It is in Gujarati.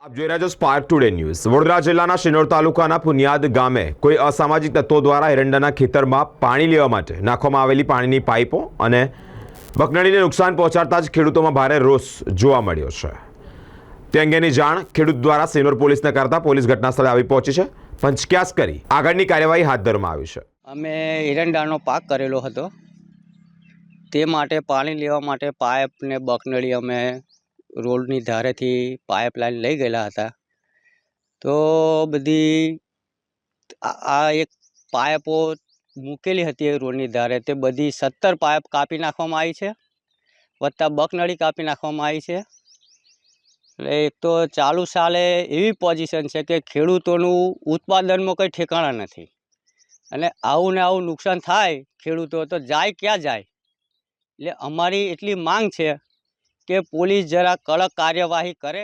આપ જોઈ રહ્યા છો સ્પાર્ક ટુડે ન્યૂઝ। વડોદરા જિલ્લાના શિનોર તાલુકાના પુનિયાદ ગામે કોઈ અસામાજિક તત્વો દ્વારા એરંડાના ખેતરમાં પાણી લેવા માટે નાખવામાં આવેલી પાણીની પાઇપો અને બકનળીને નુકસાન પહોંચાડતા જ ખેડૂતોમાં ભારે રોષ જોવા મળ્યો છે। તે અંગેની જાણ ખેડૂત દ્વારા શિનોર પોલીસને કરતા પોલીસ ઘટનાસ્થળે આવી પહોંચી છે। પંચક્યાસ કરી આગળની કાર્યવાહી હાથ ધરવામાં આવી છે। અમે એરંડાનો પાક કરેલો હતો, તે માટે પાણી લેવા માટે પાઇપ ને બકનળી અમે રોડની ધારેથી પાઇપલાઇન લઈ ગયેલા હતા। તો બધી આ એક પાઇપો મૂકેલી હતી રોડની ધારે, તે બધી 17 પાઇપ કાપી નાખવામાં આવી છે, વત્તા બકનળી કાપી નાખવામાં આવી છે। એટલે એક તો ચાલુ સાલે એવી પોઝિશન છે કે ખેડૂતોનું ઉત્પાદનમાં કંઈ ઠેકાણા નથી અને આવું ને આવું નુકસાન થાય ખેડૂતો તો જાય ક્યાં જાય। એટલે અમારી એટલી માંગ છે કે પોલીસ જરા કડક કાર્યવાહી કરે।